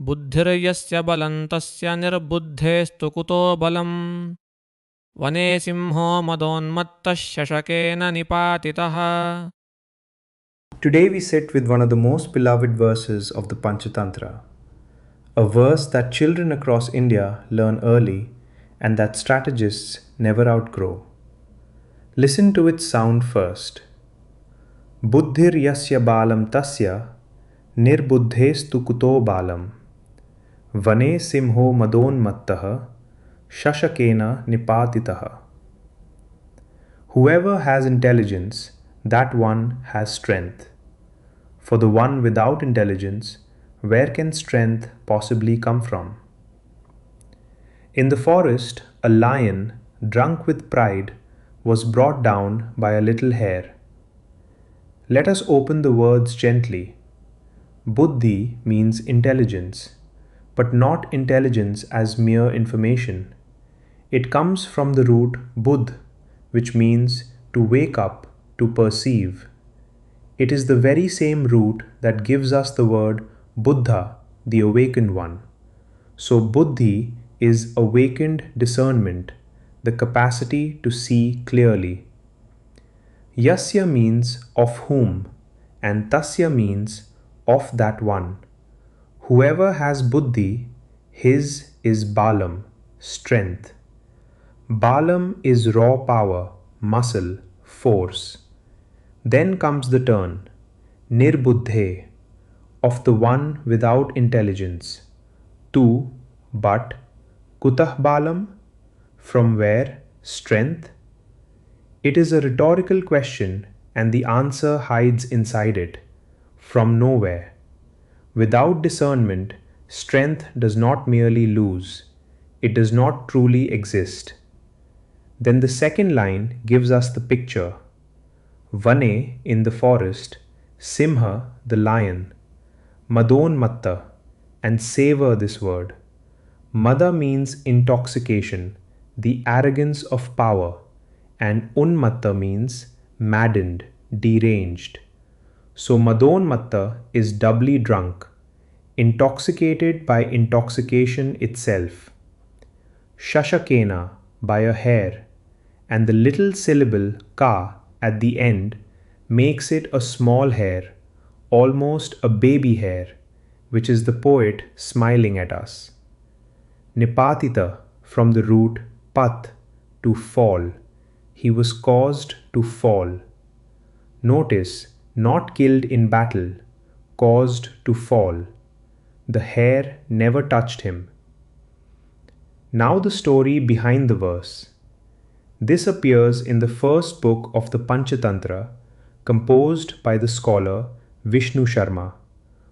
बुद्धिर्यस्य बलं तस्य निर्बुद्धेस्तु कुतो बलम् वने सिंहो मदोन्मत्तः शशकेन निपातितः. Today we sit with one of the most beloved verses of the Panchatantra, a verse that children across India learn early and that strategists never outgrow. Listen to its sound first. Buddhir yasya balam tasya nirbuddhestu kuto balam vane simho madonmattah shashakena nipatitah. Whoever has intelligence, that one has strength. For the one without intelligence, where can strength possibly come from? In the forest, a lion, drunk with pride, was brought down by a little hare. Let us open the words gently. Buddhi means intelligence, but not intelligence as mere information. It comes from the root buddh, which means to wake up, to perceive. It is the very same root that gives us the word Buddha, the awakened one. So Buddhi is awakened discernment, the capacity to see clearly. Yasya means of whom, and Tasya means of that one. Whoever has Buddhi, his is Balam, strength. Balam is raw power, muscle, force. Then comes the turn, Nirbuddhe, of the one without intelligence. Tu, but, Kutah Balam, from where, strength? It is a rhetorical question and the answer hides inside it, from nowhere. Without discernment, strength does not merely lose, it does not truly exist. Then the second line gives us the picture. Vane in the forest, Simha the lion, Madonmattah, and savor this word. Mada means intoxication, the arrogance of power, and unmattah means maddened, deranged. So Madonmattah is doubly drunk, intoxicated by intoxication itself. Shashakena by a hare, and the little syllable ka at the end makes it a small hare, almost a baby hare, which is the poet smiling at us. Nipatita from the root pat, to fall. He was caused to fall. Notice, not killed in battle, caused to fall. The hare never touched him. Now the story behind the verse. This appears in the first book of the Panchatantra, composed by the scholar Vishnu Sharma,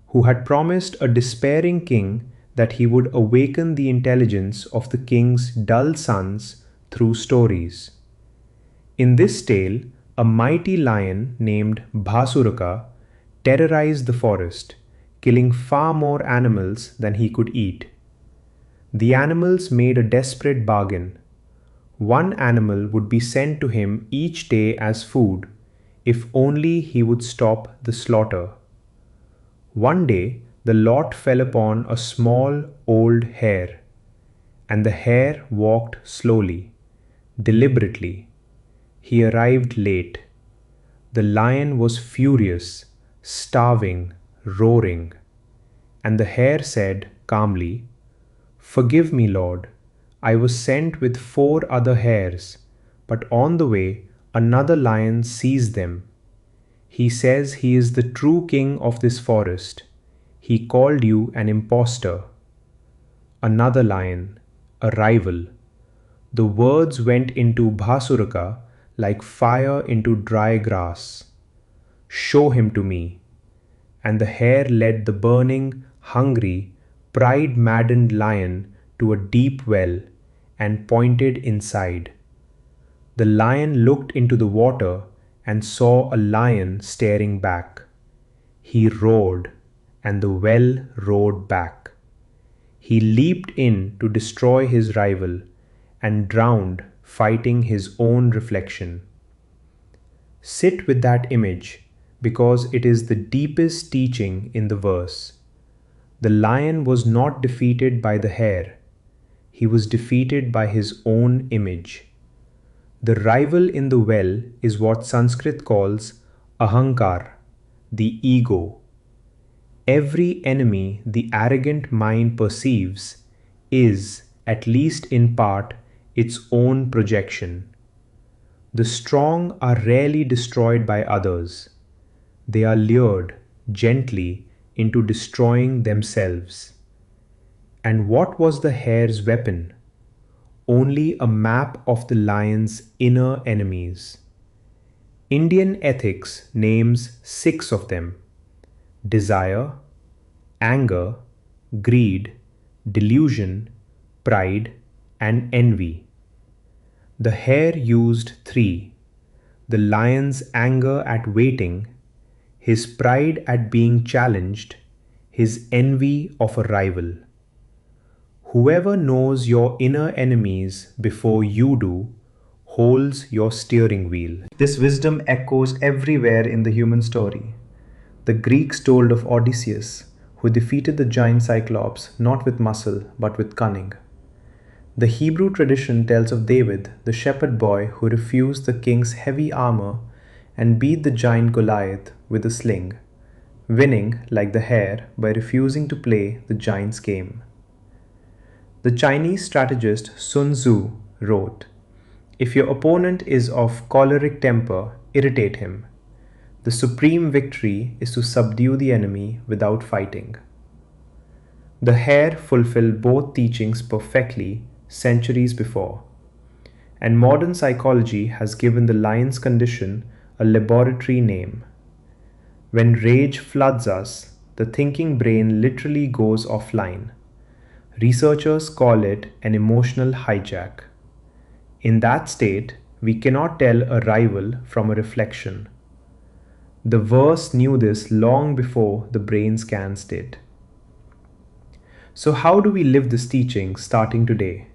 who had promised a despairing king that he would awaken the intelligence of the king's dull sons through stories. In this tale, a mighty lion named Bhasuraka terrorized the forest, killing far more animals than he could eat. The animals made a desperate bargain. One animal would be sent to him each day as food, if only he would stop the slaughter. One day, the lot fell upon a small old hare, and the hare walked slowly, deliberately. He arrived late. The lion was furious, starving, roaring, and the hare said calmly, "Forgive me, Lord. I was sent with 4 other hares, but on the way another lion seized them. He says he is the true king of this forest. He called you an impostor." Another lion, a rival. The words went into Bhasuraka like fire into dry grass. "Show him to me." And the hare led the burning, hungry, pride-maddened lion to a deep well and pointed inside. The lion looked into the water and saw a lion staring back. He roared, and the well roared back. He leaped in to destroy his rival and drowned fighting his own reflection. Sit with that image because it is the deepest teaching in the verse. The lion was not defeated by the hare, he was defeated by his own image. The rival in the well is what Sanskrit calls ahankar, the ego. Every enemy the arrogant mind perceives is, at least in part, its own projection. The strong are rarely destroyed by others. They are lured gently into destroying themselves. And what was the hare's weapon? Only a map of the lion's inner enemies. Indian ethics names 6 of them: desire, anger, greed, delusion, pride, and envy. The hare used 3: the lion's anger at waiting, his pride at being challenged, his envy of a rival. Whoever knows your inner enemies before you do holds your steering wheel. This wisdom echoes everywhere in the human story. The Greeks told of Odysseus, who defeated the giant Cyclops not with muscle but with cunning. The Hebrew tradition tells of David, the shepherd boy who refused the king's heavy armor and beat the giant Goliath with a sling, winning, like the hare, by refusing to play the giant's game. The Chinese strategist Sun Tzu wrote, "If your opponent is of choleric temper, irritate him. The supreme victory is to subdue the enemy without fighting." The hare fulfilled both teachings perfectly centuries before, and modern psychology has given the lion's condition a laboratory name. When rage floods us, the thinking brain literally goes offline. Researchers call it an emotional hijack. In that state, we cannot tell a rival from a reflection. The verse knew this long before the brain scans did. So, how do we live this teaching starting today?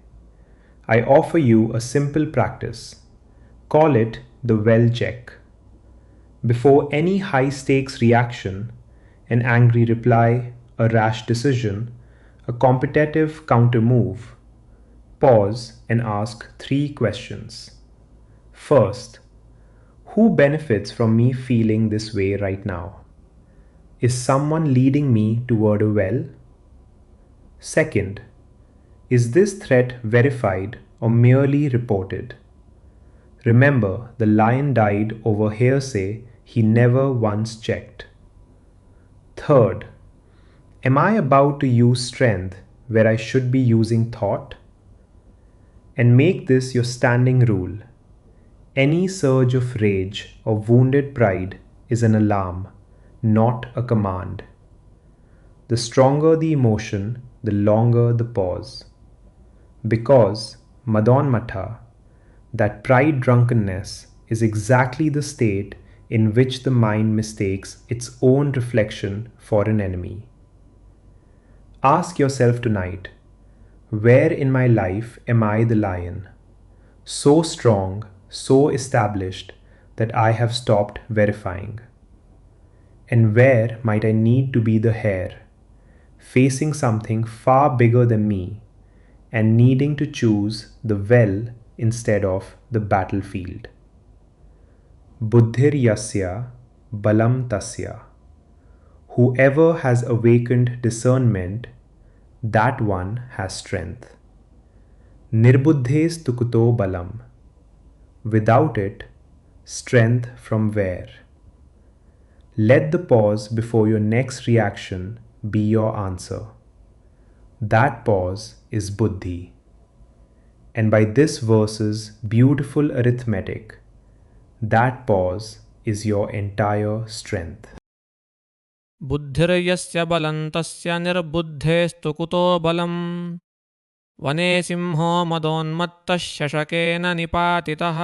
I offer you a simple practice. Call it the well check. Before any high stakes reaction, an angry reply, a rash decision, a competitive counter move, pause and ask 3 questions. First, who benefits from me feeling this way right now? Is someone leading me toward a well? Second, is this threat verified or merely reported? Remember, the lion died over hearsay he never once checked. Third, am I about to use strength where I should be using thought? And make this your standing rule. Any surge of rage or wounded pride is an alarm, not a command. The stronger the emotion, the longer the pause. Because, Madonmattah, that pride drunkenness is exactly the state in which the mind mistakes its own reflection for an enemy. Ask yourself tonight, where in my life am I the lion? So strong, so established that I have stopped verifying. And where might I need to be the hare, facing something far bigger than me and needing to choose the well instead of the battlefield? Buddhir yasya balam tasya. Whoever has awakened discernment, that one has strength. Nirbuddhes tukuto balam. Without it, strength from where? Let the pause before your next reaction be your answer. That pause is Buddhi. And by this verse's beautiful arithmetic, that pause is your entire strength. बुद्धिर्यस्य बलं तस्य निर्बुद्धेस्तु कुतो बलम् वने सिंहो मदोन्मत्तः शशकेन निपातितः